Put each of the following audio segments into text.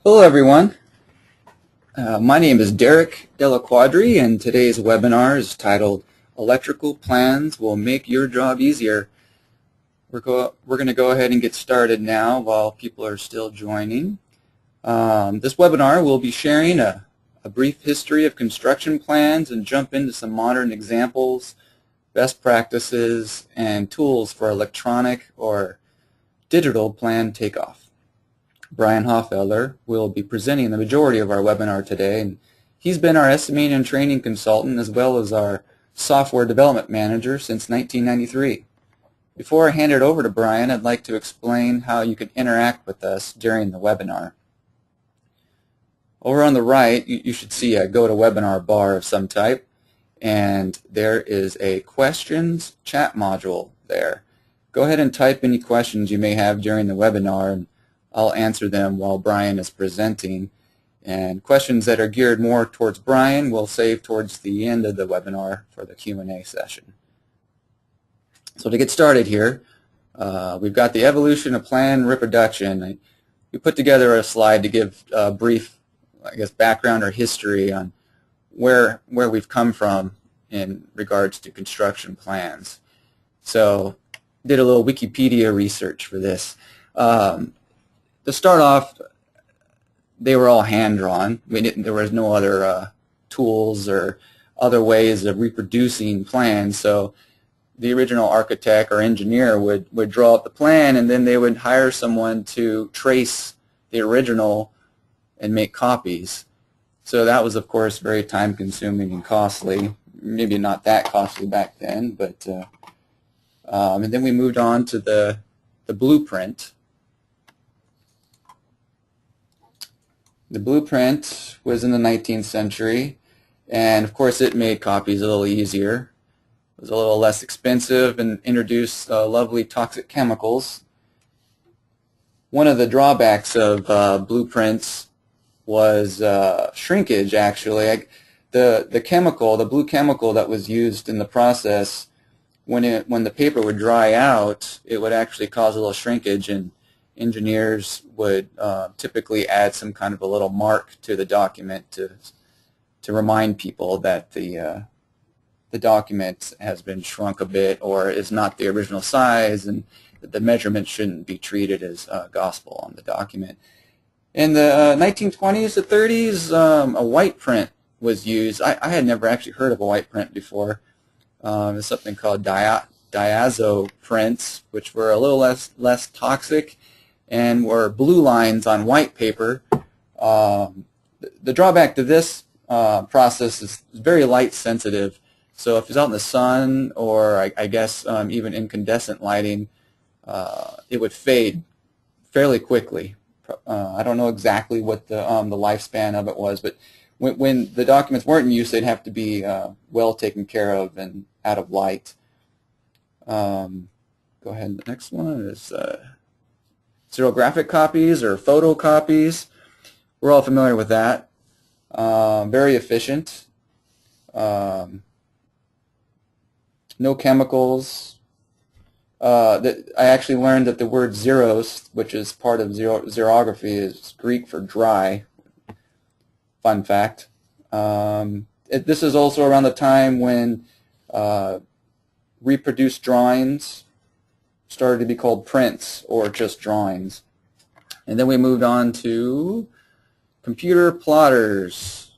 Hello everyone, my name is Derek Della Quadri and today's webinar is titled Electrical Plans Will Make Your Job Easier. We're going to go ahead and get started now while people are still joining. This webinar will be sharing a brief history of construction plans and jump into some modern examples, best practices, and tools for electronic or digital plan takeoff. Brian Hoffelder will be presenting the majority of our webinar today, and he's been our estimating and training consultant as well as our software development manager since 1993. Before I hand it over to Brian, I'd like to explain how you can interact with us during the webinar. Over on the right, you should see a GoToWebinar bar of some type, and there is a questions chat module there. Go ahead and type any questions you may have during the webinar, and I'll answer them while Brian is presenting. And questions that are geared more towards Brian we'll save towards the end of the webinar for the Q&A session. So to get started here, we've got the evolution of plan reproduction. We put together a slide to give a brief, background or history on where we've come from in regards to construction plans. So did a little Wikipedia research for this. To start off, they were all hand-drawn. There was no other tools or other ways of reproducing plans. So the original architect or engineer would draw up the plan, and then they would hire someone to trace the original and make copies. So that was, of course, very time-consuming and costly. Maybe not that costly back then, but and then we moved on to the blueprint. The blueprint was in the 19th century, and of course it made copies a little easier. It was a little less expensive and introduced lovely toxic chemicals. One of the drawbacks of blueprints was shrinkage, actually. The blue chemical that was used in the process, when the paper would dry out, it would actually cause a little shrinkage, and engineers would typically add some kind of a little mark to the document to remind people that the document has been shrunk a bit or is not the original size, and that the measurement shouldn't be treated as gospel on the document. In the 1920s to 30s, a white print was used. I had never actually heard of a white print before. There's something called diazo prints, which were a little less toxic and were blue lines on white paper. The drawback to this process is very light sensitive. So if it's out in the sun or I guess even incandescent lighting, it would fade fairly quickly. I don't know exactly what the lifespan of it was, but when the documents weren't in use, they'd have to be well taken care of and out of light. Go ahead. The next one is serigraphic copies or photocopies. We're all familiar with that. Very efficient. No chemicals. I actually learned that the word xeros, which is part of xerography, is Greek for dry. Fun fact. This is also around the time when reproduced drawings started to be called prints or just drawings. And then we moved on to computer plotters.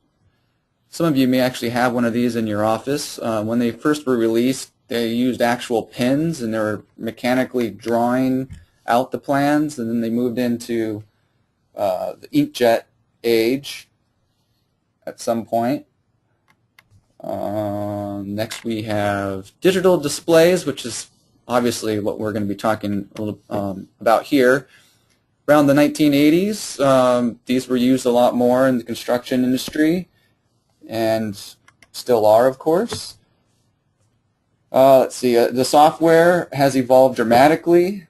Some of you may actually have one of these in your office. When they first were released, they used actual pens and they were mechanically drawing out the plans, and then they moved into the inkjet age at some point. Next we have digital displays, which is obviously what we're going to be talking a little about here. Around the 1980s, these were used a lot more in the construction industry, and still are, of course. Let's see, the software has evolved dramatically,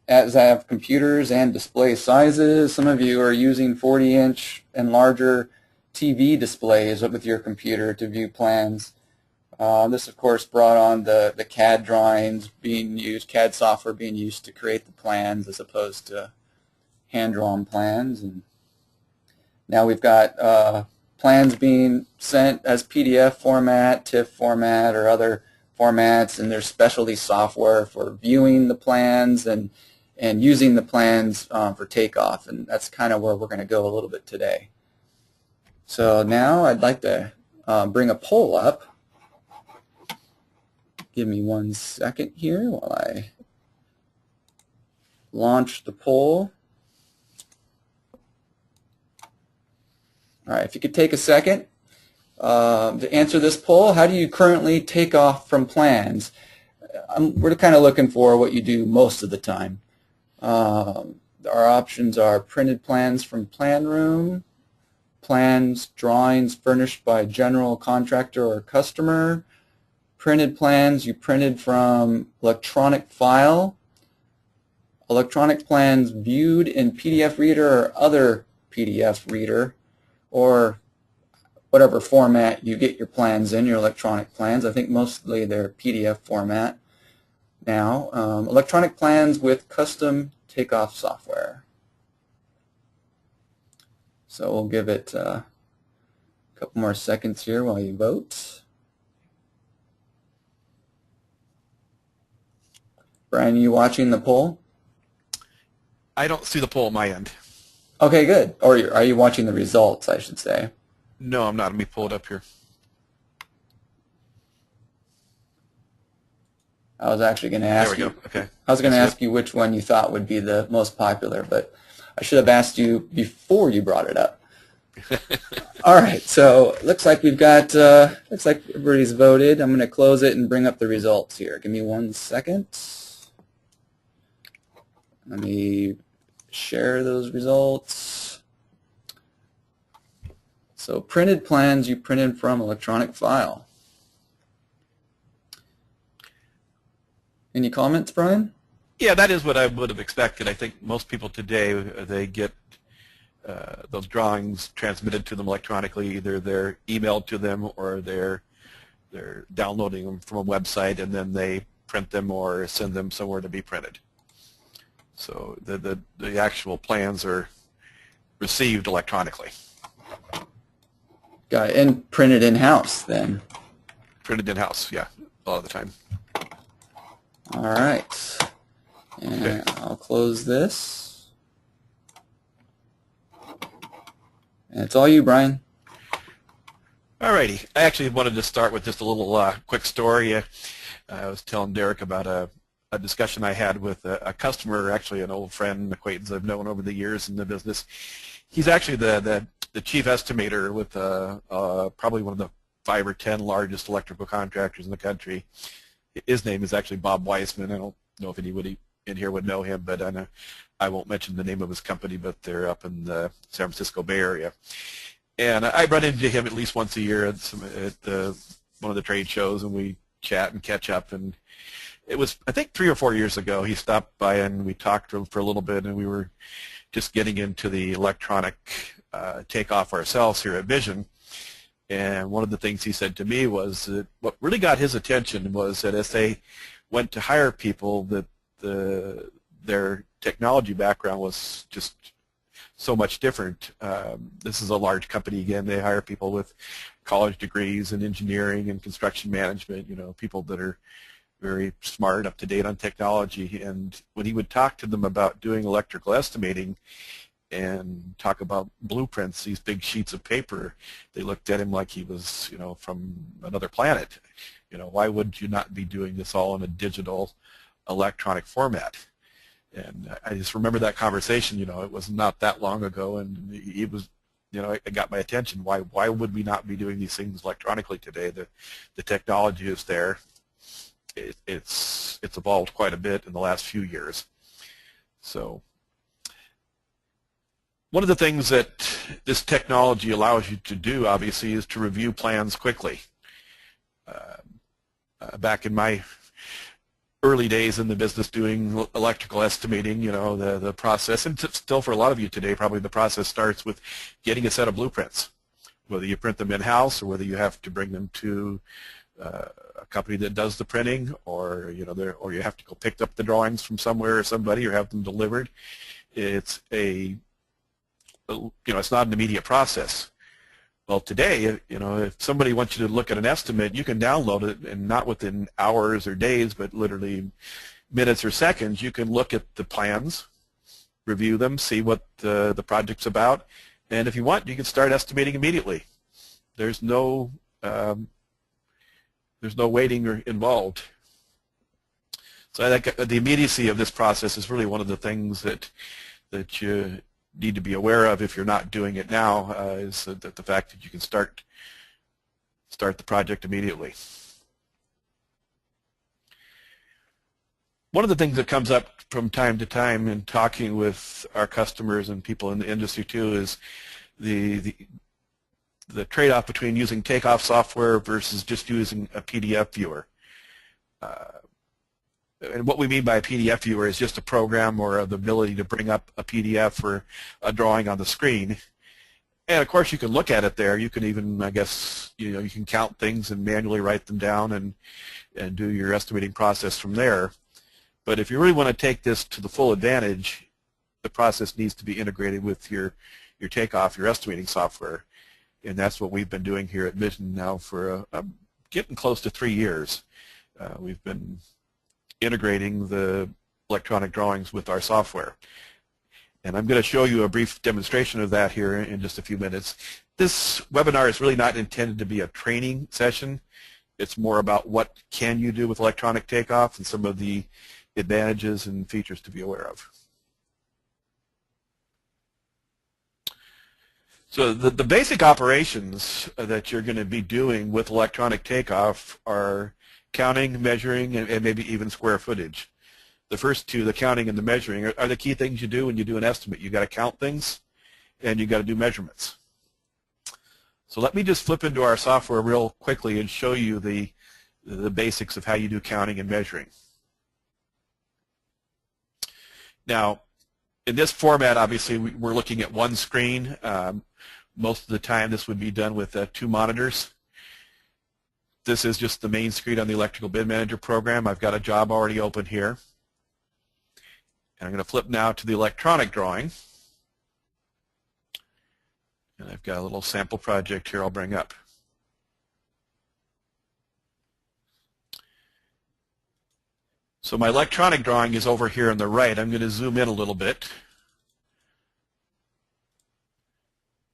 as have computers and display sizes. Some of you are using 40-inch and larger TV displays with your computer to view plans. This, of course, brought on the CAD drawings being used, CAD software being used to create the plans as opposed to hand-drawn plans. And Now we've got plans being sent as PDF format, TIFF format, or other formats, and there's specialty software for viewing the plans and using the plans for takeoff, and that's kind of where we're going to go a little bit today. So now I'd like to bring a poll up. Give me 1 second here while I launch the poll. All right, if you could take a second to answer this poll, how do you currently take off from plans? We're kind of looking for what you do most of the time. Our options are printed plans from plan room, plans, drawings furnished by general contractor or customer, printed plans you printed from electronic file, electronic plans viewed in PDF reader or other PDF reader, or whatever format you get your plans in, your electronic plans. I think mostly they're PDF format now. Electronic plans with custom takeoff software. So we'll give it a couple more seconds here while you vote. Brian, are you watching the poll? I don't see the poll on my end. Okay, good. Or are you watching the results, I should say? No, I'm not. Let me pull it up here. I was actually going to ask There we go. Okay. I was going to ask you which one you thought would be the most popular, but I should have asked you before you brought it up. All right, so looks like we've got looks like everybody's voted. I'm going to close it and bring up the results here. Give me 1 second. Let me share those results. So printed plans you printed from electronic file. Any comments, Brian? Yeah, that is what I would have expected. I think most people today, they get those drawings transmitted to them electronically. Either they're emailed to them or they're downloading them from a website, and then they print them or send them somewhere to be printed. So the actual plans are received electronically. Got it. And printed in-house then. Printed in-house, yeah, a lot of the time. All right. And Okay. I'll close this. And it's all you, Brian. Alrighty. I actually wanted to start with just a little quick story. I was telling Derek about a discussion I had with a customer, actually an old friend, an acquaintance I've known over the years in the business. He's actually the chief estimator with probably one of the 5 or 10 largest electrical contractors in the country. His name is actually Bob Weissman. I don't know if anybody in here would know him, but I won't mention the name of his company, but they're up in the San Francisco Bay Area. And I run into him at least once a year at one of the trade shows, and we chat and catch up. And it was, I think, 3 or 4 years ago, he stopped by and we talked to him for a little bit, and we were just getting into the electronic takeoff ourselves here at Vision. And one of the things he said to me was that what really got his attention was that as they went to hire people, that their technology background was just so much different. This is a large company again. They hire people with college degrees in engineering and construction management, you know, people that are very smart, up to date on technology. And when he would talk to them about doing electrical estimating and talk about blueprints, these big sheets of paper, they looked at him like he was, you know, from another planet. You know, why would you not be doing this all in a digital electronic format? And I just remember that conversation. You know, it was not that long ago, and it was, you know, it got my attention. Why would we not be doing these things electronically today? The technology is there. It's evolved quite a bit in the last few years. So one of the things that this technology allows you to do, obviously, is to review plans quickly. Back in my early days in the business doing electrical estimating, you know, the process, and still for a lot of you today, probably the process starts with getting a set of blueprints, whether you print them in-house or whether you have to bring them to a company that does the printing, or, you know, or you have to go pick up the drawings from somewhere or somebody or have them delivered. It's a it's not an immediate process. Well, today, if somebody wants you to look at an estimate, you can download it, and not within hours or days, but literally minutes or seconds, you can look at the plans, review them, see what the project's about, and if you want, you can start estimating immediately. There's no waiting involved. So I think the immediacy of this process is really one of the things that you need to be aware of if you're not doing it now, is that the fact that you can start the project immediately. One of the things that comes up from time to time in talking with our customers and people in the industry too is the trade-off between using takeoff software versus just using a PDF viewer. And what we mean by a PDF viewer is just a program or the ability to bring up a PDF or a drawing on the screen. And of course you can look at it there. You can even, I guess, you can count things and manually write them down and do your estimating process from there. But if you really want to take this to the full advantage, the process needs to be integrated with your takeoff, your estimating software. And that's what we've been doing here at Vision now for getting close to 3 years. We've been integrating the electronic drawings with our software. And I'm going to show you a brief demonstration of that here in just a few minutes. This webinar is really not intended to be a training session. It's more about what can you do with electronic takeoff and some of the advantages and features to be aware of. So the basic operations that you're going to be doing with electronic takeoff are counting, measuring, and maybe even square footage. The first two, the counting and the measuring, are the key things you do when you do an estimate. You've got to count things and you've got to do measurements. So let me just flip into our software real quickly and show you the basics of how you do counting and measuring. Now, in this format, obviously, we're looking at one screen. Most of the time, this would be done with 2 monitors. This is just the main screen on the Electrical Bid Manager program. I've got a job already open here. And I'm going to flip now to the electronic drawing. And I've got a little sample project here I'll bring up. So my electronic drawing is over here on the right. I'm going to zoom in a little bit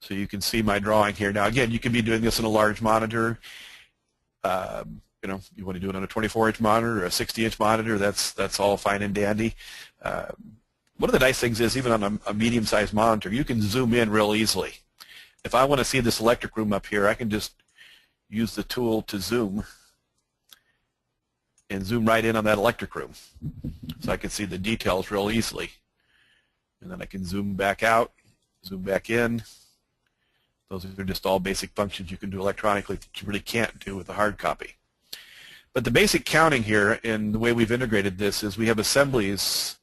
so you can see my drawing here. Now again, you can be doing this in a large monitor. You want to do it on a 24-inch monitor or a 60-inch monitor, that's all fine and dandy. One of the nice things is even on a medium-sized monitor, you can zoom in real easily. If I want to see this electric room up here, I can just use the tool to zoom and zoom right in on that electric room. So I can see the details real easily. And then I can zoom back out, zoom back in. Those are just all basic functions you can do electronically that you really can't do with a hard copy. But the basic counting here, and the way we've integrated this, is we have assemblies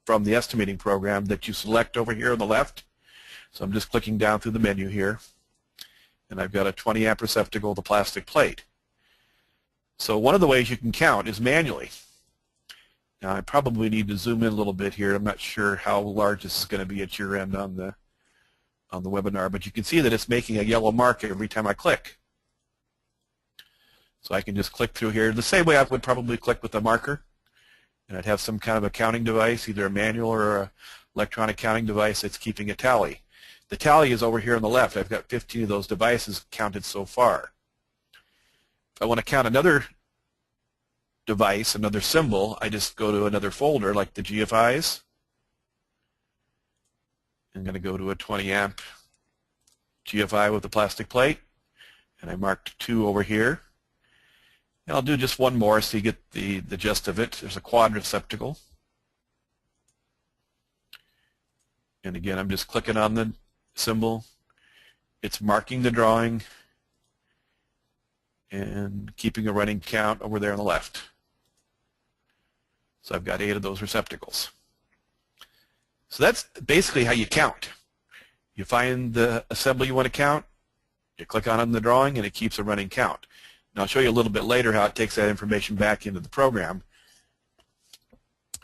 from the estimating program that you select over here on the left. So I'm just clicking down through the menu here, and I've got a 20 amp receptacle with a plastic plate. So one of the ways you can count is manually. Now I probably need to zoom in a little bit here. I'm not sure how large this is going to be at your end on the webinar, but you can see that it's making a yellow mark every time I click. So I can just click through here the same way I would probably click with a marker, and I'd have some kind of a counting device, either a manual or an electronic counting device that's keeping a tally. The tally is over here on the left. I've got 15 of those devices counted so far. If I want to count another device, another symbol, I just go to another folder like the GFIs. I'm going to go to a 20 amp GFI with a plastic plate, and I marked 2 over here. And I'll do just one more so you get the gist of it. There's a quad receptacle. And again, I'm just clicking on the symbol. It's marking the drawing and keeping a running count over there on the left. So I've got 8 of those receptacles. So that's basically how you count. You find the assembly you want to count, you click on it in the drawing, and it keeps a running count. And I'll show you a little bit later how it takes that information back into the program,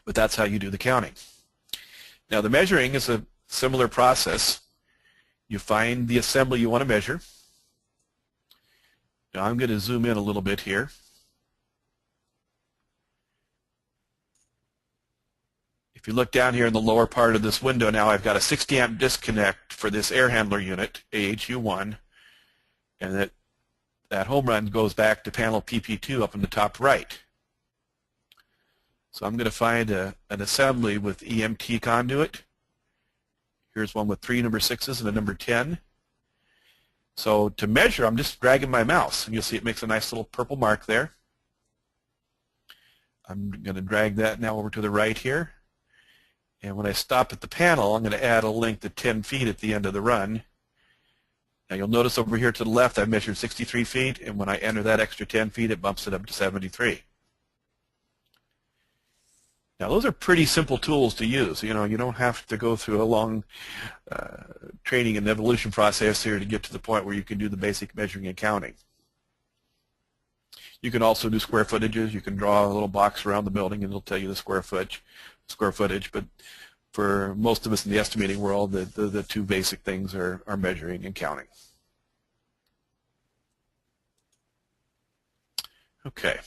but that's how you do the counting. Now the measuring is a similar process. You find the assembly you want to measure. Now I'm going to zoom in a little bit here. If you look down here in the lower part of this window now, I've got a 60 amp disconnect for this air handler unit, AHU1, and that home run goes back to panel PP2 up in the top right. So I'm going to find an assembly with EMT conduit. Here's one with 3 number 6s and a number 10. So to measure, I'm just dragging my mouse, and you'll see it makes a nice little purple mark there. I'm going to drag that now over to the right here. And when I stop at the panel, I'm going to add a length of 10 feet at the end of the run. Now you'll notice over here to the left I've measured 63 feet, and when I enter that extra 10 feet it bumps it up to 73. Now those are pretty simple tools to use. You don't have to go through a long training and evolution process here to get to the point where you can do the basic measuring and counting. You can also do square footages. You can draw a little box around the building and it'll tell you the square footage, but for most of us in the estimating world, the two basic things are measuring and counting. Okay.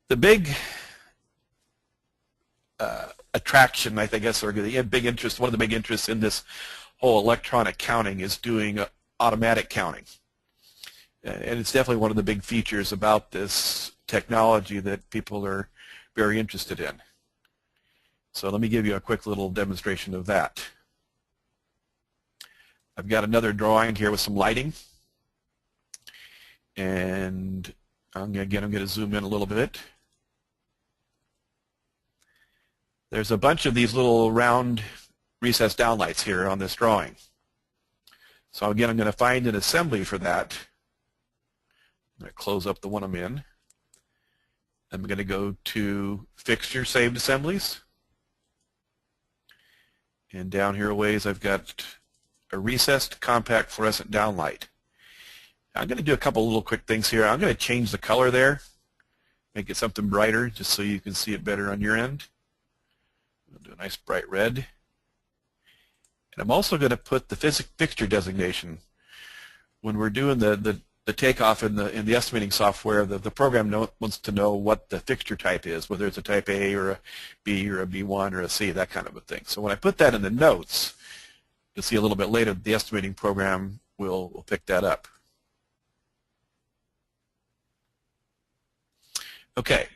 The big attraction, I guess, or the big interest, one of the big interests in this whole electronic counting is doing automatic counting. And it's definitely one of the big features about this technology that people are very interested in. So let me give you a quick little demonstration of that. I've got another drawing here with some lighting. And again, I'm going to zoom in a little bit. There's a bunch of these little round recessed downlights here on this drawing. So again, I'm going to find an assembly for that. I'm going to close up the one I'm in. I'm going to go to Fixture Saved Assemblies. And down here a ways I've got a recessed compact fluorescent downlight. I'm going to do a couple little quick things here. I'm going to change the color there, make it something brighter just so you can see it better on your end. I'll do a nice bright red. And I'm also going to put the fixture designation. When we're doing the takeoff in the estimating software, the program wants to know what the fixture type is, whether it's a type A or a B or a B1 or a C, that kind of a thing. So when I put that in the notes, you'll see a little bit later the estimating program will pick that up. Okay,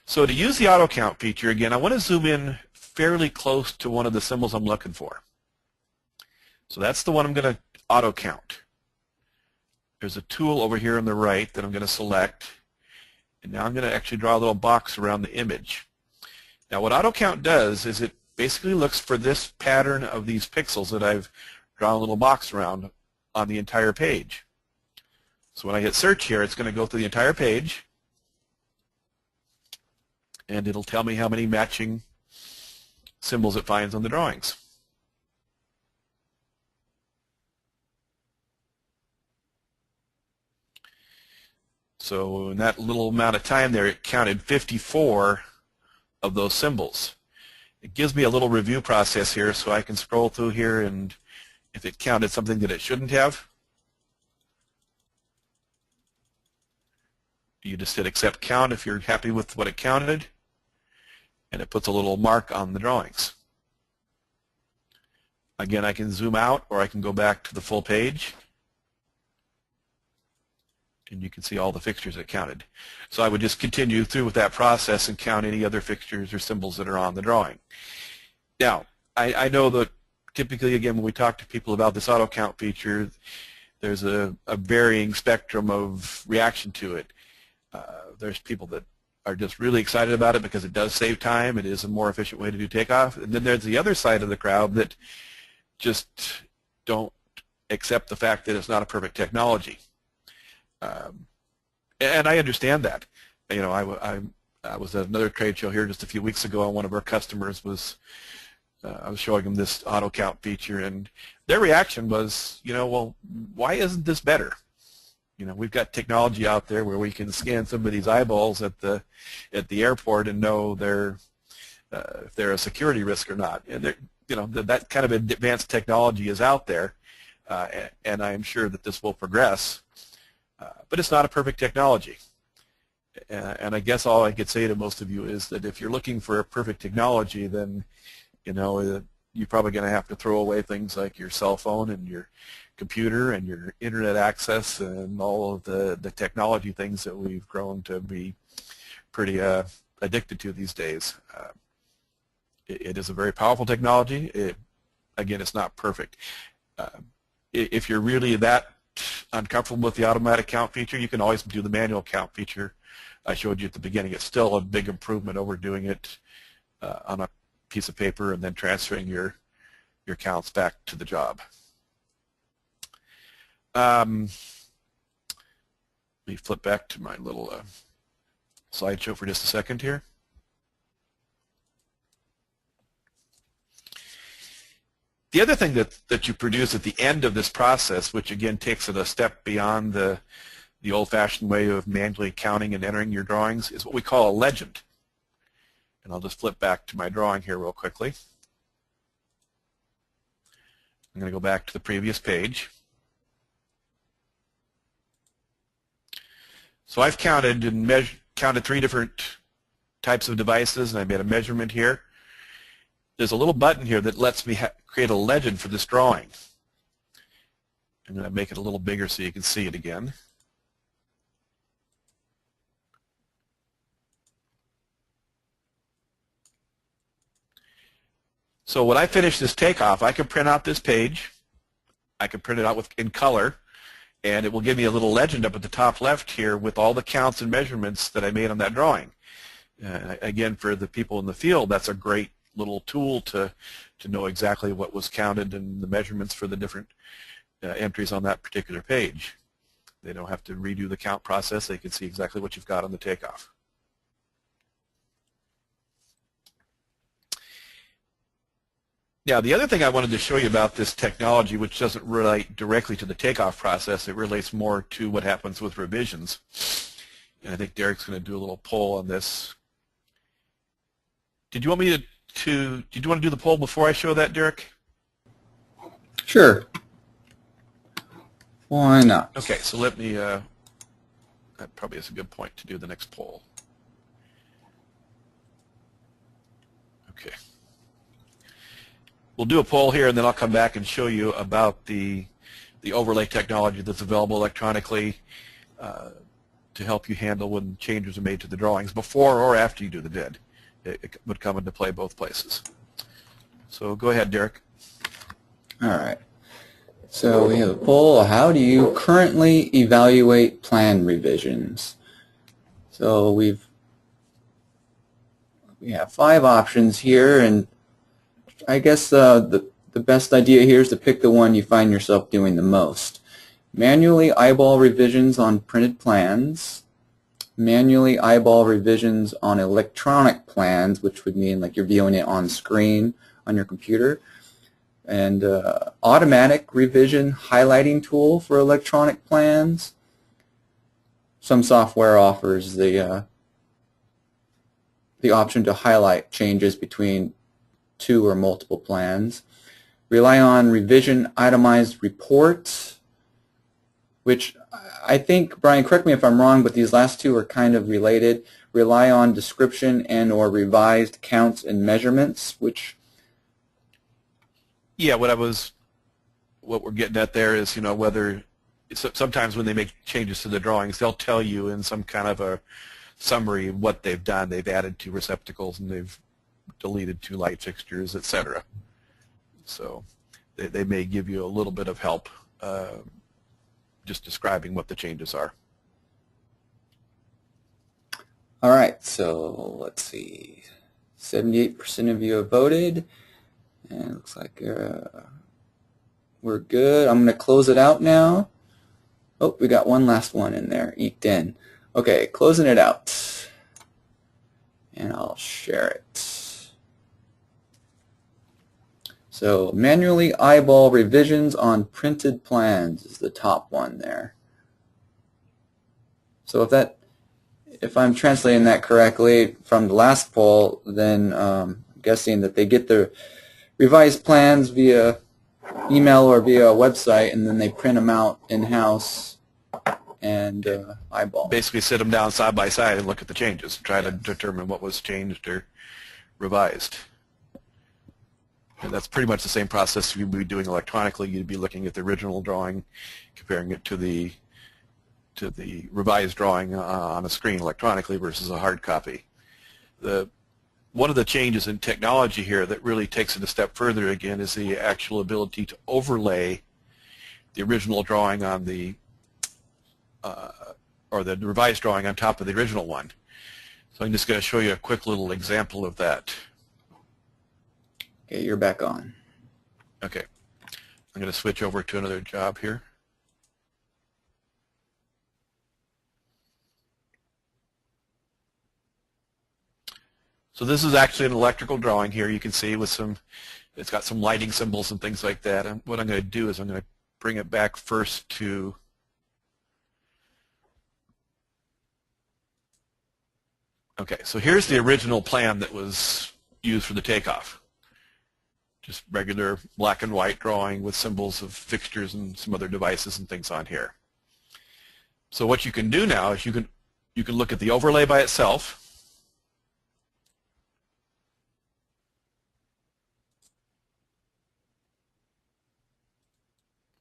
so to use the auto count feature, again, I want to zoom in fairly close to one of the symbols I'm looking for. So that's the one I'm going to auto count. There's a tool over here on the right that I'm going to select, and now I'm going to actually draw a little box around the image. Now what auto count does is it basically looks for this pattern of these pixels that I've drawn a little box around on the entire page. So when I hit search here, it's going to go through the entire page, and it'll tell me how many matching symbols it finds on the drawings. So in that little amount of time there, it counted 54 of those symbols. It gives me a little review process here so I can scroll through here, and if it counted something that it shouldn't have, you just hit accept count if you're happy with what it counted, and it puts a little mark on the drawings. Again, I can zoom out or I can go back to the full page, and you can see all the fixtures it counted. So I would just continue through with that process and count any other fixtures or symbols that are on the drawing. Now, I know that typically, again, when we talk to people about this auto count feature, there's a varying spectrum of reaction to it. There's people that are just really excited about it because it does save time. It is a more efficient way to do takeoff. And then there's the other side of the crowd that just don't accept the fact that it's not a perfect technology. And I understand that. You know, I was at another trade show here just a few weeks ago, and one of our customers was, I was showing them this auto count feature, and their reaction was, you know, well, why isn't this better? You know, we've got technology out there where we can scan somebody's eyeballs at the airport and know their if they're a security risk or not. And that kind of advanced technology is out there, and I am sure that this will progress. But it's not a perfect technology. And I guess all I could say to most of you is that if you're looking for a perfect technology, then you're probably going to have to throw away things like your cell phone and your computer and your internet access and all of the technology things that we've grown to be pretty addicted to these days. It is a very powerful technology. Again, it's not perfect. If you're really that uncomfortable with the automatic count feature, you can always do the manual count feature I showed you at the beginning. It's still a big improvement over doing it on a piece of paper and then transferring your counts back to the job. Let me flip back to my little slideshow for just a second here. The other thing that you produce at the end of this process, which again takes it a step beyond the old-fashioned way of manually counting and entering your drawings, is what we call a legend. And I'll just flip back to my drawing here real quickly. I'm going to go back to the previous page. So I've counted and counted 3 different types of devices, and I made a measurement here. There's a little button here that lets me create a legend for this drawing. I'm going to make it a little bigger so you can see it again. So when I finish this takeoff, I can print out this page. I can print it out in color, and it will give me a little legend up at the top left here with all the counts and measurements that I made on that drawing. Again, for the people in the field, that's a great little tool to know exactly what was counted and the measurements for the different entries on that particular page. They don't have to redo the count process. They can see exactly what you've got on the takeoff. Now, the other thing I wanted to show you about this technology, which doesn't relate directly to the takeoff process, it relates more to what happens with revisions. And I think Derek's going to do a little poll on this. Did you want me did you want to do the poll before I show that, Derek? Sure. Why not? Okay, so let me, that probably is a good point to do the next poll. Okay. We'll do a poll here, and then I'll come back and show you about the overlay technology that's available electronically to help you handle when changes are made to the drawings before or after you do the bid. It would come into play both places. So go ahead, Derek. All right. So we have a poll. How do you currently evaluate plan revisions? So we have 5 options here, and I guess the best idea here is to pick the one you find yourself doing the most. Manually eyeball revisions on printed plans, manually eyeball revisions on electronic plans, which would mean like you're viewing it on screen on your computer, and automatic revision highlighting tool for electronic plans. Some software offers the option to highlight changes between 2 or multiple plans. Rely on revision itemized reports, which I think, Brian, correct me if I'm wrong, but these last 2 are kind of related. Rely on description and or revised counts and measurements, which... Yeah, what we're getting at there is, whether sometimes when they make changes to the drawings, they'll tell you in some kind of a summary what they've done. They've added 2 receptacles and they've deleted 2 light fixtures, etc. So they may give you a little bit of help just describing what the changes are. All right, so let's see. 78% of you have voted, and it looks like we're good. I'm going to close it out now. Oh, we got one last one in there, eked in. Okay, closing it out, and I'll share it. So manually eyeball revisions on printed plans is the top one there. So if that if I'm translating that correctly from the last poll, then I'm guessing that they get the revised plans via email or via a website, and then they print them out in-house and eyeball them. Basically sit them down side by side and look at the changes and try to Yes. determine what was changed or revised. And that's pretty much the same process you'd be doing electronically. You'd be looking at the original drawing, comparing it to the revised drawing on a screen electronically versus a hard copy. One of the changes in technology here that really takes it a step further again is the actual ability to overlay the original drawing on the or the revised drawing on top of the original one. So I'm just going to show you a quick little example of that. Okay, you're back on. Okay, I'm going to switch over to another job here. So this is actually an electrical drawing here. You can see with it's got some lighting symbols and things like that. And what I'm going to do is I'm going to bring it back first to okay, so here's the original plan that was used for the takeoff. Just regular black and white drawing with symbols of fixtures and some other devices and things on here. So what you can do now is you can look at the overlay by itself.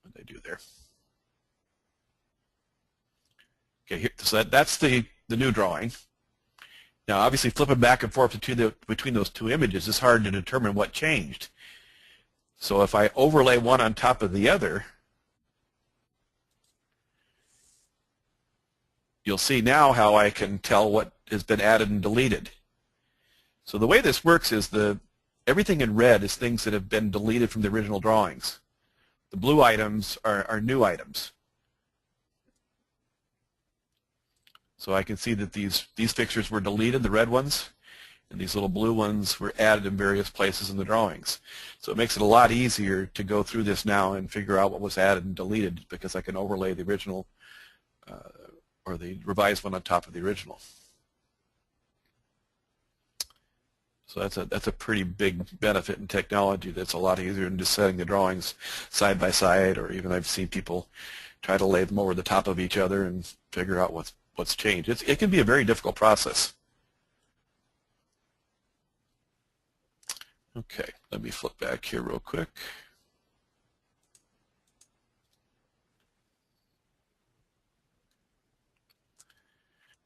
What did I do there? Okay, here, so that's the new drawing. Now, obviously, flipping back and forth between those two images is hard to determine what changed. So if I overlay one on top of the other, you'll see now how I can tell what has been added and deleted. So the way this works is everything in red is things that have been deleted from the original drawings. The blue items are new items. So I can see that these fixtures were deleted, the red ones, and these little blue ones were added in various places in the drawings. So it makes it a lot easier to go through this now and figure out what was added and deleted because I can overlay the original or the revised one on top of the original. So that's a pretty big benefit in technology. That's a lot easier than just setting the drawings side by side, or even I've seen people try to lay them over the top of each other and figure out what's changed. It can be a very difficult process. Okay, let me flip back here real quick.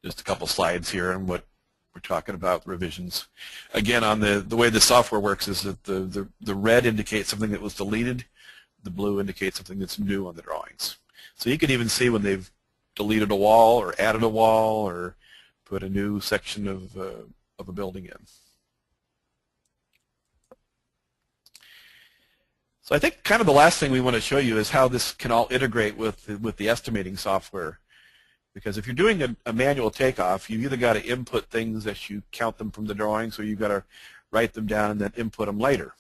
Just a couple slides here on what we're talking about, revisions. Again, on the way the software works is that the red indicates something that was deleted, the blue indicates something that's new on the drawings. So you can even see when they've deleted a wall or added a wall or put a new section of a building in. So I think kind of the last thing we want to show you is how this can all integrate with the estimating software. Because if you're doing a manual takeoff, you've either got to input things as you count them from the drawings, or you've got to write them down and then input them later.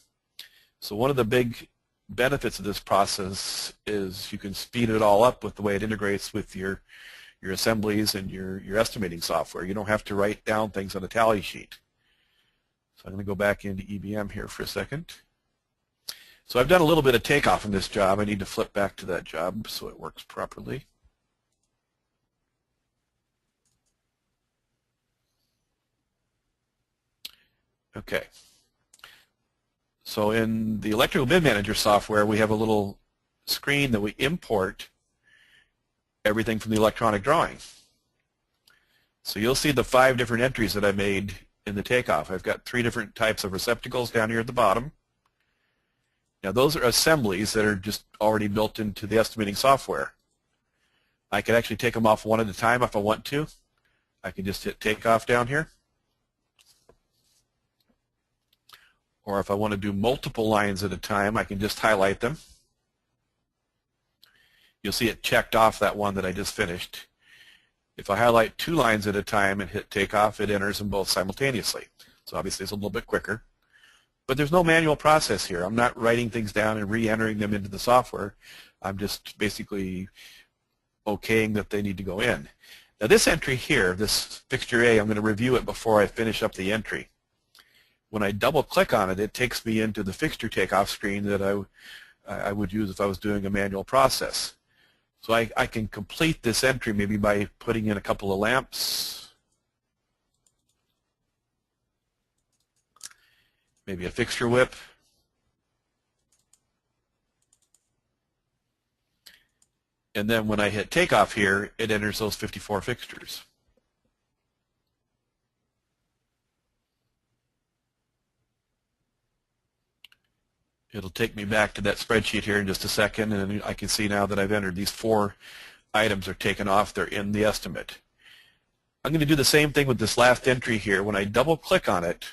So one of the big benefits of this process is you can speed it all up with the way it integrates with your assemblies and your estimating software. You don't have to write down things on a tally sheet. So I'm going to go back into EBM here for a second. So I've done a little bit of takeoff in this job. I need to flip back to that job so it works properly. Okay. So in the Electrical Bin Manager software, we have a little screen that we import everything from the electronic drawing. So you'll see the 5 different entries that I made in the takeoff. I've got 3 different types of receptacles down here at the bottom. Now those are assemblies that are just already built into the estimating software. I can actually take them off one at a time if I want to. I can just hit takeoff down here. Or if I want to do multiple lines at a time, I can just highlight them. You'll see it checked off that one that I just finished. If I highlight 2 lines at a time and hit takeoff, it enters them both simultaneously. So obviously it's a little bit quicker. But there's no manual process here. I'm not writing things down and re-entering them into the software. I'm just basically okaying that they need to go in. Now this entry here, this fixture A, I'm going to review it before I finish up the entry. When I double click on it, it takes me into the fixture takeoff screen that I would use if I was doing a manual process. So I can complete this entry maybe by putting in a couple of lamps, maybe a fixture whip, and then when I hit takeoff here, it enters those 54 fixtures. It'll take me back to that spreadsheet here in just a second, and I can see now that I've entered these 4 items are taken off. They're in the estimate. I'm going to do the same thing with this last entry here. When I double click on it,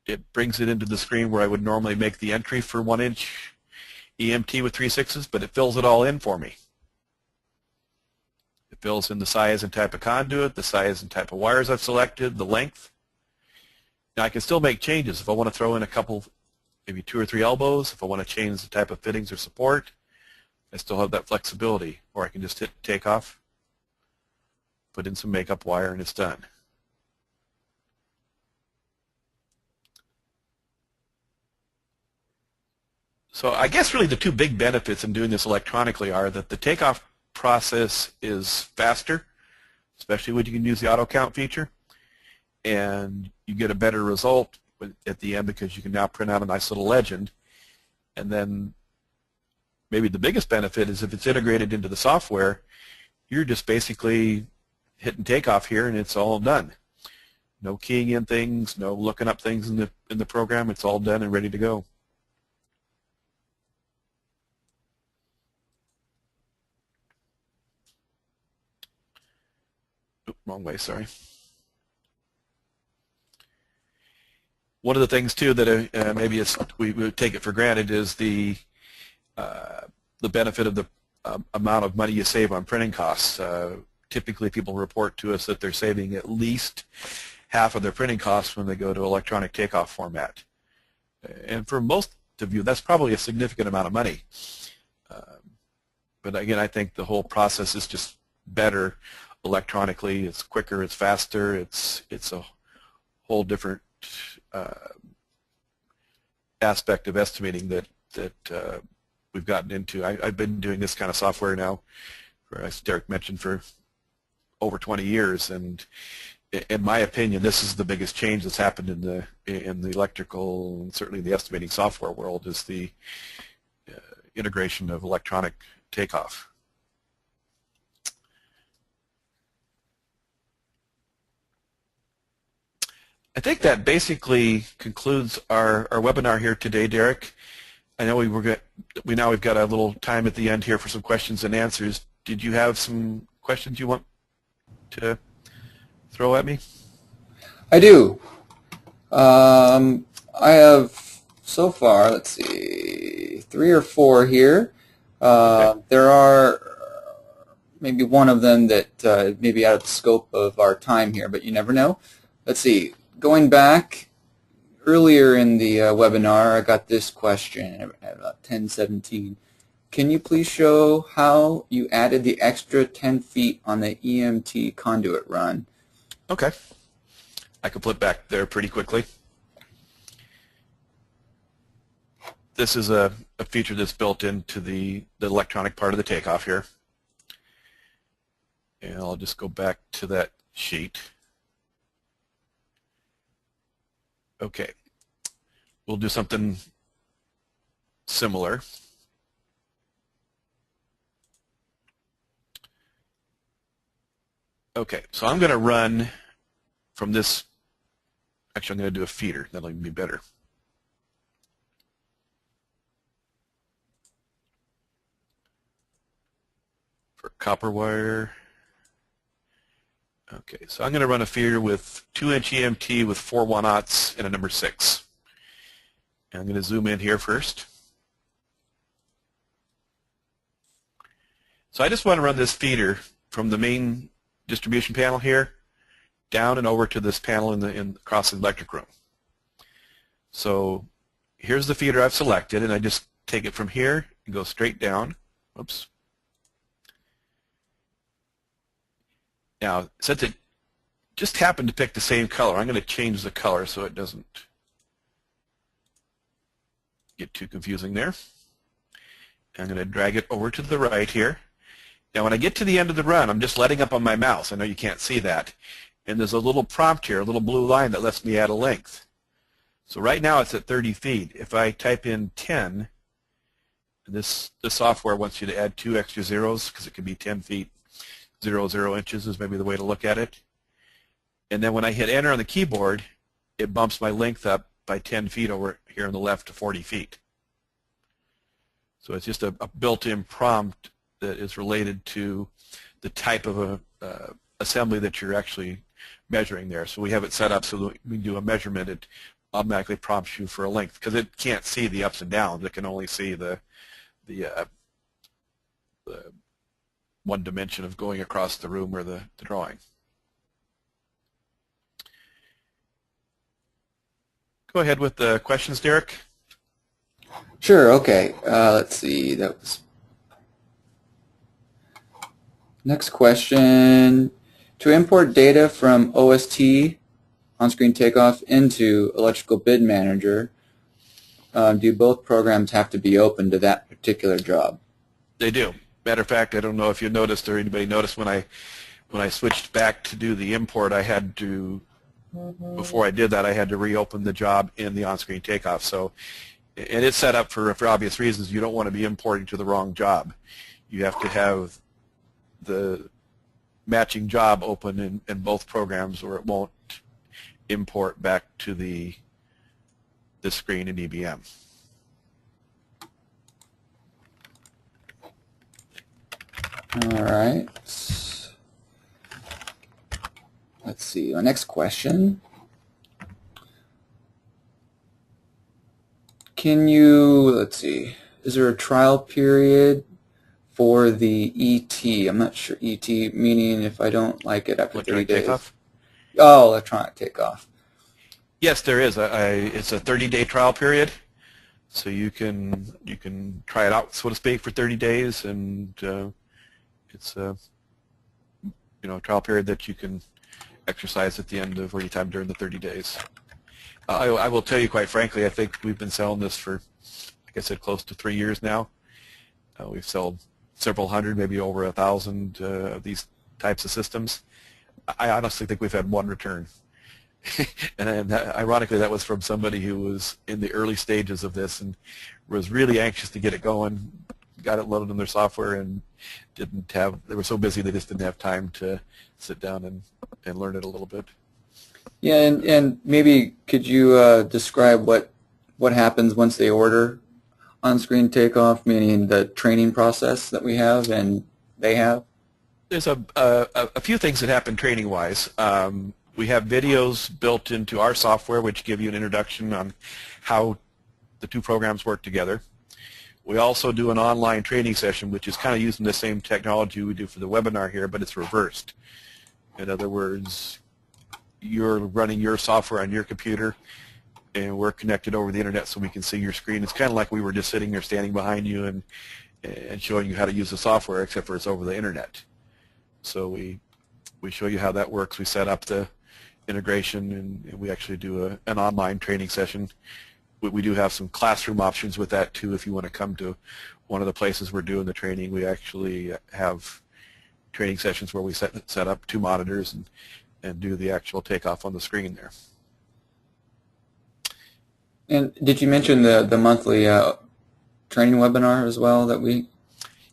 it brings it into the screen where I would normally make the entry for 1-inch EMT with 3/6, but it fills it all in for me. It fills in the size and type of conduit, the size and type of wires I've selected, the length. Now I can still make changes if I want to throw in a couple, maybe 2 or 3 elbows. If I want to change the type of fittings or support, I still have that flexibility. Or I can just hit takeoff, put in some makeup wire, and it's done. So I guess really the 2 big benefits in doing this electronically are that the takeoff process is faster, especially when you can use the auto count feature, and you get a better result at the end because you can now print out a nice little legend. And then maybe the biggest benefit is if it's integrated into the software, you're just basically hitting takeoff here and it's all done. No keying in things, no looking up things in the program. It's all done and ready to go. Oop, wrong way, sorry. One of the things too that maybe we would take it for granted is the benefit of the amount of money you save on printing costs. Typically people report to us that they're saving at least half of their printing costs when they go to electronic takeoff format. And for most of you, that's probably a significant amount of money. But again, I think the whole process is just better electronically. It's quicker, it's faster, it's a whole different aspect of estimating that we've gotten into. I've been doing this kind of software now, as Derek mentioned, for over 20 years, and in my opinion, this is the biggest change that's happened in the electrical and certainly the estimating software world is the integration of electronic takeoff. I think that basically concludes our webinar here today, Derek. I know we've got a little time at the end here for some questions and answers. Did you have some questions you want to throw at me? I do. I have so far, let's see, 3 or 4 here. Okay. There are maybe one of them that may be out of the scope of our time here, but you never know. Let's see. Going back earlier in the webinar, I got this question at about 10:17. Can you please show how you added the extra 10 feet on the EMT conduit run? Okay. I can flip back there pretty quickly. This is a feature that's built into the electronic part of the takeoff here. And I'll just go back to that sheet. Okay. We'll do something similar. Okay, so I'm going to run from this. Actually, I'm going to do a feeder. That'll even be better. For copper wire. Okay, so I'm going to run a feeder with 2-inch EMT with 4 1/0 and a number 6. And I'm going to zoom in here first. So I just want to run this feeder from the main distribution panel here down and over to this panel across the electric room. So here's the feeder I've selected, and I just take it from here and go straight down. Oops. Now, since it just happened to pick the same color, I'm going to change the color so it doesn't get too confusing there. I'm going to drag it over to the right here. Now when I get to the end of the run, I'm just letting up on my mouse. I know you can't see that. And there's a little prompt here, a little blue line that lets me add a length. So right now it's at 30 feet. If I type in 10, this software wants you to add 2 extra zeros because it could be 10 feet, 0 inches is maybe the way to look at it. And then when I hit enter on the keyboard, it bumps my length up by 10 feet over here on the left to 40 feet. So it's just a built-in prompt that is related to the type of a assembly that you're actually measuring there. So we have it set up so that we do a measurement. It automatically prompts you for a length because it can't see the ups and downs. It can only see the one dimension of going across the room or the drawing. Go ahead with the questions, Derek. Sure, okay. Let's see. That was next question. To import data from OST, on-screen takeoff, into Electrical Bid Manager, do both programs have to be open to that particular job? They do. Matter of fact, I don't know if you noticed or anybody noticed when I switched back to do the import, I had to, before I did that, I had to reopen the job in the on-screen takeoff. So, and it's set up for obvious reasons. You don't want to be importing to the wrong job. You have to have the matching job open in both programs, or it won't import back to the screen in EBM. All right. Let's see. Our next question. Can you, let's see, is there a trial period for the ET? I'm not sure. ET meaning if I don't like it after 30 days. Takeoff? Oh, electronic takeoff. Yes, there is. It's a 30-day trial period, so you can try it out, so to speak, for 30 days, and it's a trial period that you can exercise at the end of any time during the 30 days. I will tell you, quite frankly, I think we've been selling this for, like I said, close to 3 years now. We've sold several hundred, maybe over 1,000 of these types of systems. I honestly think we've had one return. And ironically, that was from somebody who was in the early stages of this and was really anxious to get it going, got it loaded in their software, and they were so busy they just didn't have time to sit down and learn it a little bit. Yeah, and maybe could you describe what happens once they order on-screen takeoff, meaning the training process that we have and they have? There's a few things that happen training-wise. We have videos built into our software which give you an introduction on how the two programs work together. We also do an online training session which is kind of using the same technology we do for the webinar here, but it's reversed. In other words, you're running your software on your computer and we're connected over the internet so we can see your screen. It's kind of like we were just sitting there standing behind you and showing you how to use the software, except for it's over the internet. So we show you how that works. We set up the integration, and we actually do an online training session. We do have some classroom options with that too. If you want to come to one of the places we're doing the training, we actually have training sessions where we set up 2 monitors and do the actual takeoff on the screen there. And did you mention the monthly training webinar as well that we?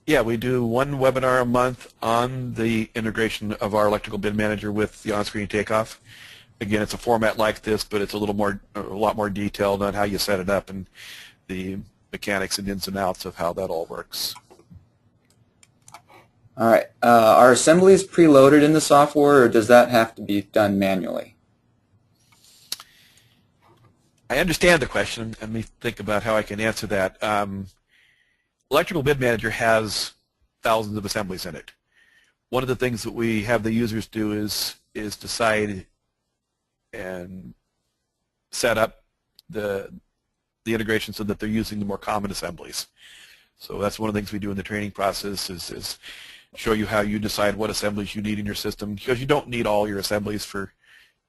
Yeah, we do 1 webinar a month on the integration of our electrical bid manager with the on-screen takeoff. Again, it's a format like this, but it's a lot more detailed on how you set it up and the mechanics and ins and outs of how that all works. All right. Are assemblies preloaded in the software, or does that have to be done manually? I understand the question. Let me think about how I can answer that. Electrical Bid Manager has thousands of assemblies in it. One of the things that we have the users do is decide and set up the integration so that they're using the more common assemblies. So that's one of the things we do in the training process is show you how you decide what assemblies you need in your system, because you don't need all your assemblies for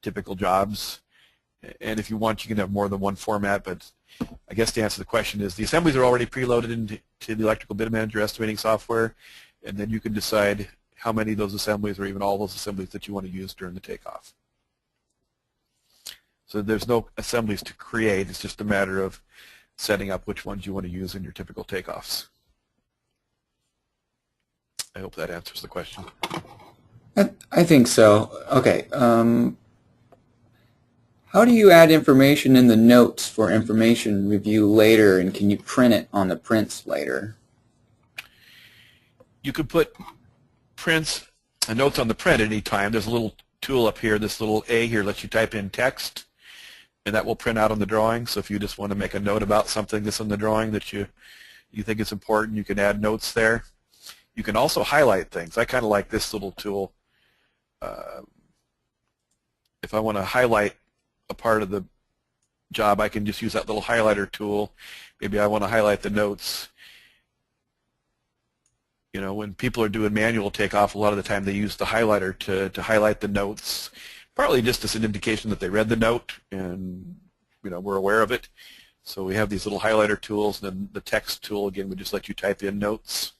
typical jobs. And if you want, you can have more than one format, but I guess the answer to the question is the assemblies are already preloaded into the electrical bid manager estimating software, and then you can decide how many of those assemblies or even all those assemblies that you want to use during the takeoff. So there's no assemblies to create, it's just a matter of setting up which ones you want to use in your typical takeoffs. I hope that answers the question. I think so. Okay. How do you add information in the notes for information review later, and can you print it on the prints later? You could put prints and notes on the print at any time. There's a little tool up here, this little A here lets you type in text, and that will print out on the drawing. So if you just want to make a note about something that's in the drawing that you think is important, you can add notes there. You can also highlight things. I kind of like this little tool. If I want to highlight a part of the job, I can just use that little highlighter tool. Maybe I want to highlight the notes. You know, when people are doing manual takeoff, a lot of the time they use the highlighter to highlight the notes, partly just as an indication that they read the note and, you know, we're aware of it. So we have these little highlighter tools, and then the text tool, again, would just let you type in notes.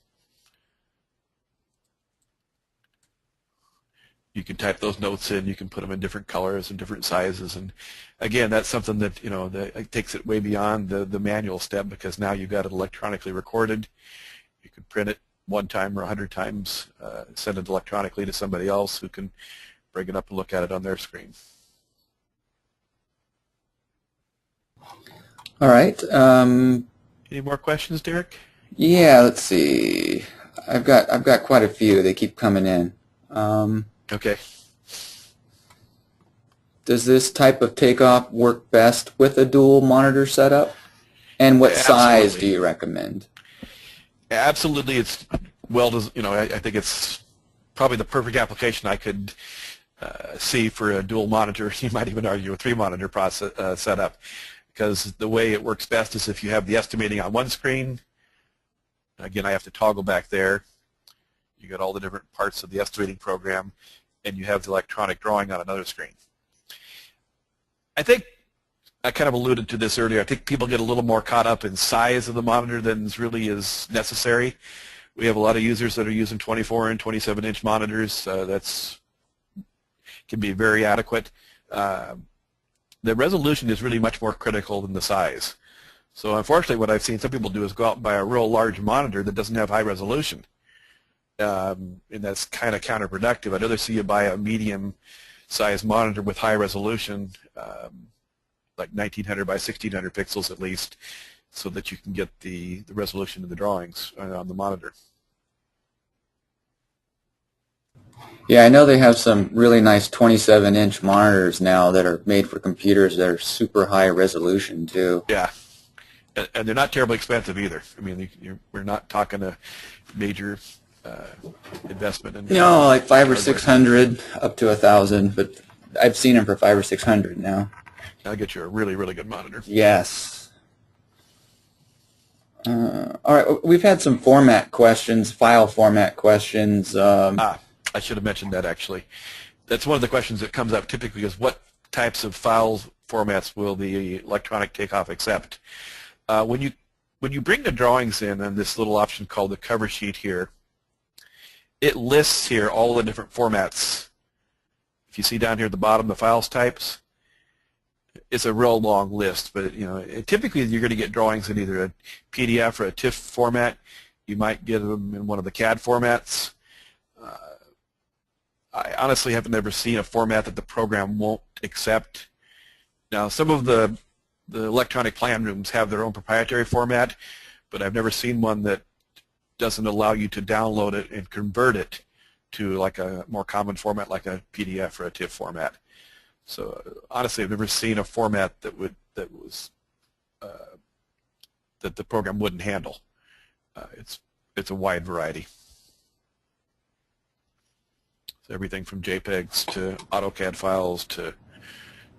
You can type those notes in, you can put them in different colors and different sizes, and again, that's something that, you know, that takes it way beyond the manual step, because now you've got it electronically recorded. You can print it one time or 100 times, send it electronically to somebody else who can bring it up and look at it on their screen. All right. Any more questions, Derek? Yeah, let's see. I've got quite a few. They keep coming in. Okay. Does this type of takeoff work best with a dual monitor setup? And what size do you recommend? Absolutely, it's you know, I think it's probably the perfect application I could see for a dual monitor. You might even argue a 3-monitor process setup, because the way it works best is if you have the estimating on one screen. Again, I have to toggle back there. You got all the different parts of the estimating program, and you have the electronic drawing on another screen. I think I kind of alluded to this earlier. I think people get a little more caught up in size of the monitor than really is necessary. We have a lot of users that are using 24 and 27-inch monitors. That's can be very adequate. The resolution is really much more critical than the size. So unfortunately, what I've seen some people do is go out and buy a real large monitor that doesn't have high resolution. And that's kind of counterproductive. I'd rather see you buy a medium-sized monitor with high resolution, like 1900 by 1600 pixels at least, so that you can get the resolution of the drawings on the monitor. Yeah, I know they have some really nice 27-inch monitors now that are made for computers that are super high resolution too. Yeah, and they're not terribly expensive either. I mean, we're not talking a major investment in. No, like 500 or 600 up to 1,000, but I've seen them for 500 or 600 now. I'll get you a really, really good monitor. Yes. All right, we've had some format questions, file format questions. I should have mentioned that actually. That's one of the questions that comes up typically is what types of file formats will the electronic takeoff accept? When you bring the drawings in on this little option called the cover sheet here, it lists here all the different formats. If you see down here at the bottom, the files types, it's a real long list, but you know, typically you're going to get drawings in either a PDF or a TIFF format. You might get them in one of the CAD formats. I honestly have never seen a format that the program won't accept. Now, some of the electronic plan rooms have their own proprietary format, but I've never seen one that doesn't allow you to download it and convert it to like a more common format like a PDF or a TIFF format. So honestly, I've never seen a format that the program wouldn't handle. It's a wide variety. So everything from JPEGs to AutoCAD files to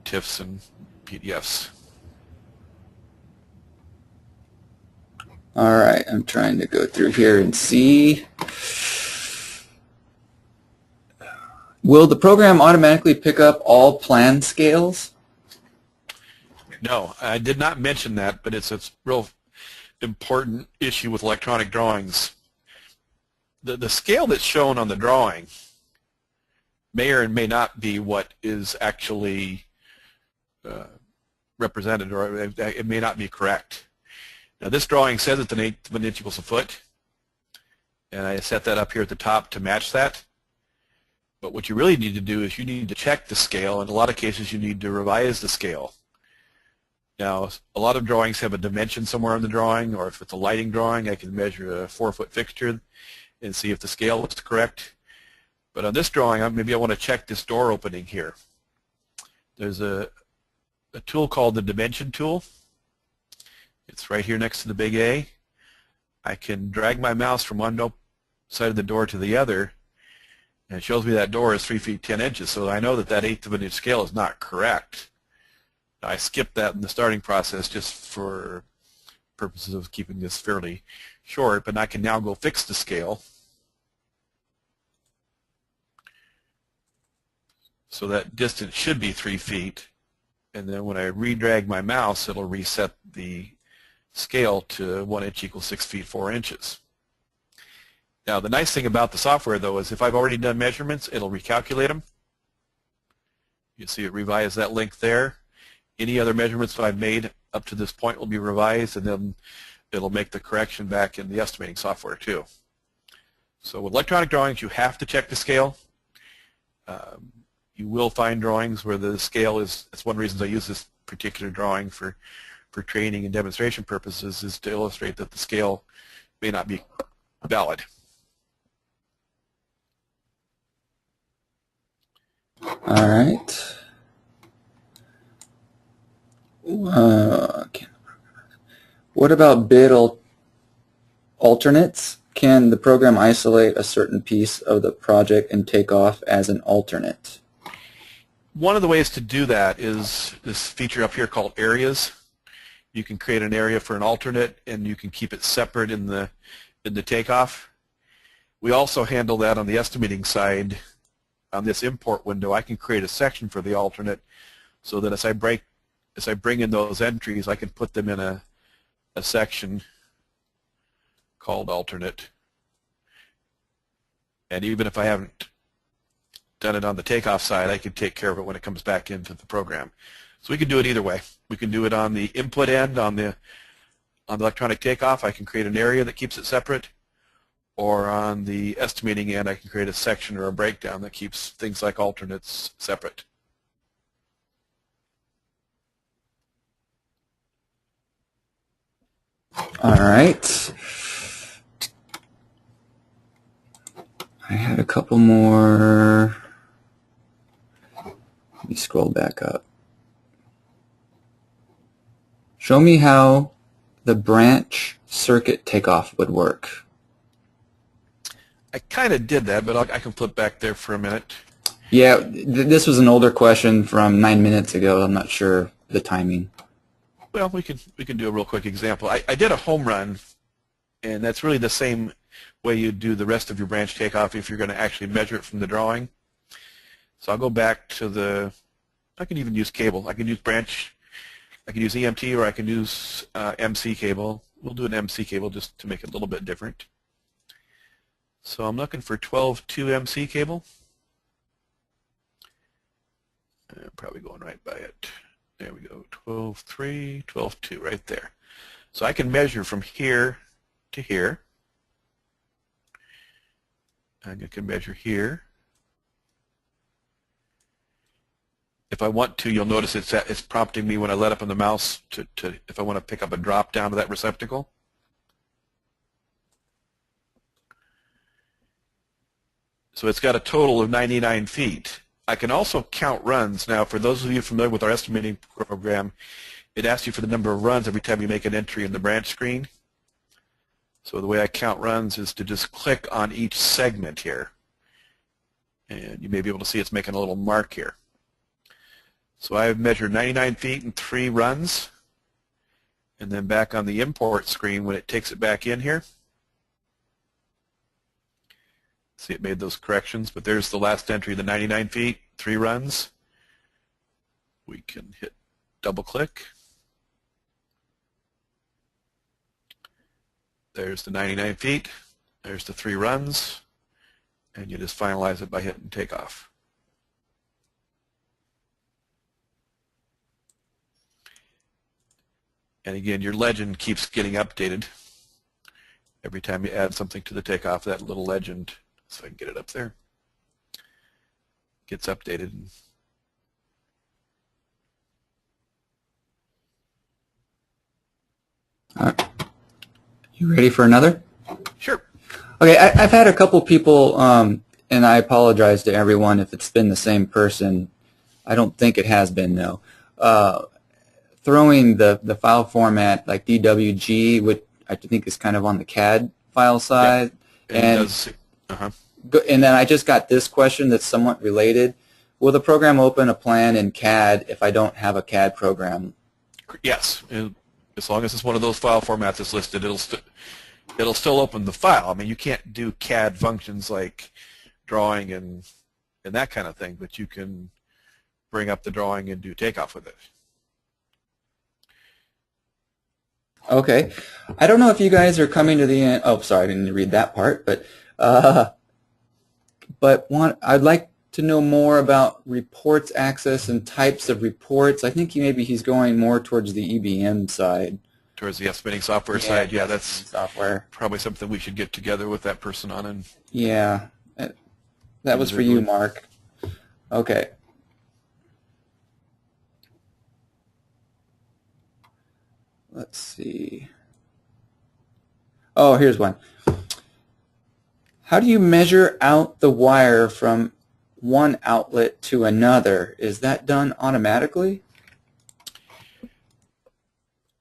TIFFs and PDFs. All right, I'm trying to go through here and see. Will the program automatically pick up all plan scales? No, I did not mention that, but it's a real important issue with electronic drawings. The scale that's shown on the drawing may or may not be what is actually represented, or it may not be correct. Now this drawing says it's an eighth of an inch equals a foot, and I set that up here at the top to match that. But what you really need to do is you need to check the scale. In a lot of cases you need to revise the scale. Now a lot of drawings have a dimension somewhere on the drawing, or if it's a lighting drawing I can measure a 4-foot fixture and see if the scale looks correct. But on this drawing maybe I want to check this door opening here. There's a tool called the dimension tool. It's right here next to the big A. I can drag my mouse from one side of the door to the other, and it shows me that door is 3 feet 10 inches, so I know that that eighth of an inch scale is not correct. I skipped that in the starting process just for purposes of keeping this fairly short, but I can now go fix the scale. So that distance should be 3 feet, and then when I re-drag my mouse it'll reset the scale to 1 inch equals 6 feet 4 inches. Now the nice thing about the software though is if I've already done measurements, it'll recalculate them. You see it revised that link there. Any other measurements that I've made up to this point will be revised, and then it'll make the correction back in the estimating software too. So with electronic drawings you have to check the scale. You will find drawings where the scale is, that's one reason I use this particular drawing for training and demonstration purposes, is to illustrate that the scale may not be valid. All right. What about bid alternates? Can the program isolate a certain piece of the project and take off as an alternate? One of the ways to do that is this feature up here called areas. You can create an area for an alternate, and you can keep it separate in the takeoff. We also handle that on the estimating side. On this import window, I can create a section for the alternate, so that as I bring in those entries, I can put them in a section called alternate. And even if I haven't done it on the takeoff side, I can take care of it when it comes back into the program. So we can do it either way. We can do it on the input end, on the electronic takeoff. I can create an area that keeps it separate, or on the estimating end, I can create a section or a breakdown that keeps things like alternates separate. All right. I had a couple more. Let me scroll back up. Show me how the branch circuit takeoff would work. I kind of did that, but I can flip back there for a minute. Yeah, this was an older question from 9 minutes ago. I'm not sure the timing. Well, we can do a real quick example. I did a home run, and that's really the same way you do the rest of your branch takeoff if you're going to actually measure it from the drawing. So I'll go back to I can even use cable. I can use branch, I can use EMT, or I can use MC cable. We'll do an MC cable just to make it a little bit different. So I'm looking for 12-2 MC cable. I'm probably going right by it. There we go, 12-3, 12-2, right there. So I can measure from here to here. And I can measure here. If I want to, you'll notice it's prompting me when I let up on the mouse to if I want to pick up a drop down to that receptacle. So it's got a total of 99 feet. I can also count runs. Now, for those of you familiar with our estimating program, it asks you for the number of runs every time you make an entry in the branch screen. So the way I count runs is to just click on each segment here. And you may be able to see it's making a little mark here. So I've measured 99 feet and 3 runs. And then back on the import screen, when it takes it back in here, See, it made those corrections, but there's the last entry, the 99 feet, 3 runs. We can hit double click. There's the 99 feet, there's the 3 runs, and you just finalize it by hitting takeoff. And again, your legend keeps getting updated. Every time you add something to the takeoff, that little legend, so I can get it up there, gets updated. You ready for another? Sure. Okay, I've had a couple people, and I apologize to everyone if it's been the same person. I don't think it has been, though. Throwing the file format like DWG, which I think is kind of on the CAD file side. Yep. And and then I just got this question that's somewhat related. Will the program open a plan in CAD if I don't have a CAD program? Yes. As long as it's one of those file formats that's listed, it'll still open the file. I mean, you can't do CAD functions like drawing and that kind of thing, but you can bring up the drawing and do takeoff with it. Okay. I don't know if you guys are coming to the end. Oh, sorry, I didn't read that part, but I'd like to know more about reports access and types of reports. I think maybe he's going more towards the EBM side. Towards the estimating software side, yeah, that's software. Probably something we should get together with that person on. And yeah, that was for you, Mark. Okay. Let's see. Oh, here's one. How do you measure out the wire from one outlet to another? Is that done automatically?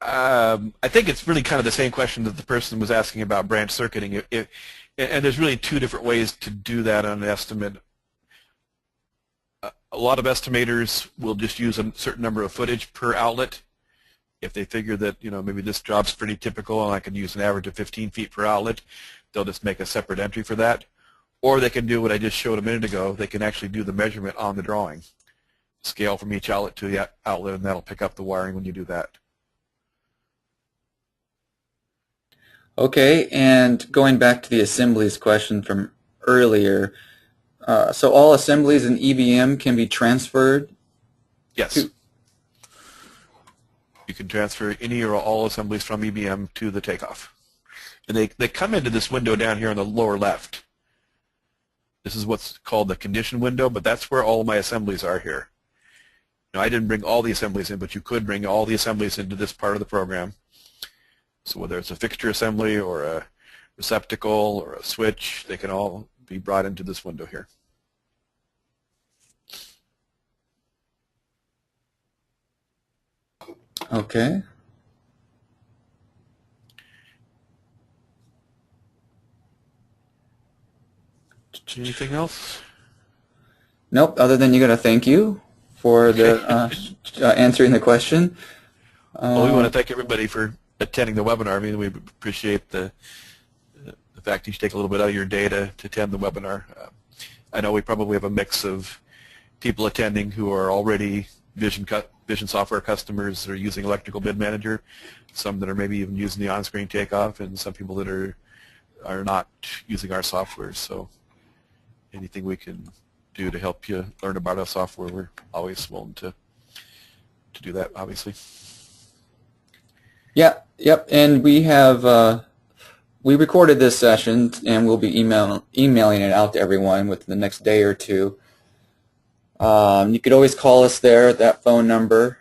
I think it's really kind of the same question that the person was asking about branch circuiting. And there's really 2 different ways to do that on an estimate. A lot of estimators will just use a certain number of footage per outlet. If they figure that, maybe this job's pretty typical and I can use an average of 15 feet per outlet, they'll just make a separate entry for that. Or they can do what I just showed a minute ago. They can actually do the measurement on the drawing. Scale from each outlet to the outlet, and that'll pick up the wiring when you do that. Okay, and going back to the assemblies question from earlier, so all assemblies in EBM can be transferred? Yes. You can transfer any or all assemblies from EBM to the takeoff. And they come into this window down here on the lower left. This is what's called the condition window, but that's where all my assemblies are here. Now, I didn't bring all the assemblies in, but you could bring all the assemblies into this part of the program. So whether it's a fixture assembly or a receptacle or a switch, they can all be brought into this window here. Okay. Anything else? Nope, other than you got to thank you for the answering the question. Well, we want to thank everybody for attending the webinar. I mean, we appreciate the fact that you take a little bit out of your day to attend the webinar. I know we probably have a mix of people attending who are already Vision software customers that are using Electrical Bid Manager, some that are maybe even using the on-screen takeoff, and some people that are not using our software. So anything we can do to help you learn about our software, we're always willing to do that, obviously. Yeah, yep, and we have we recorded this session, and we'll be emailing it out to everyone within the next day or two. You could always call us there at that phone number,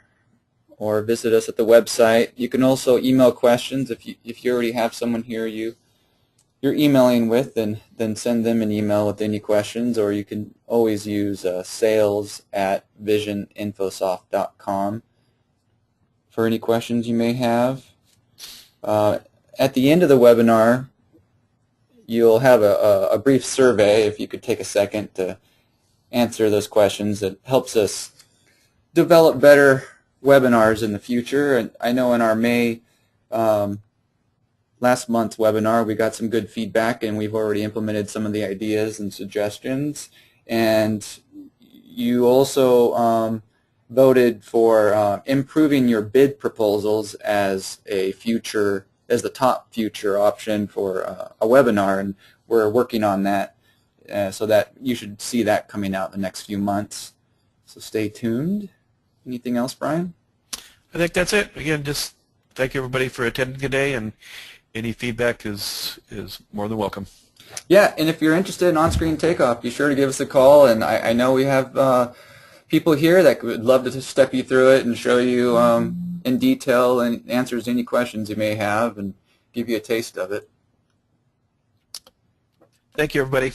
or visit us at the website. You can also email questions if you already have someone here you're emailing with, then send them an email with any questions, or you can always use sales@visioninfosoft.com for any questions you may have. At the end of the webinar, you'll have a brief survey. If you could take a second to answer those questions, it helps us develop better webinars in the future. And I know in our May last month's webinar, we got some good feedback, and we've already implemented some of the ideas and suggestions. And you also voted for improving your bid proposals as the top future option for a webinar, and we're working on that, so that you should see that coming out in the next few months. So stay tuned. Anything else, Brian? I think that's it. Again, just thank everybody for attending today, and any feedback is more than welcome. Yeah, and if you're interested in on-screen takeoff, be sure to give us a call. And I know we have people here that would love to step you through it and show you in detail and answers any questions you may have and give you a taste of it. Thank you, everybody.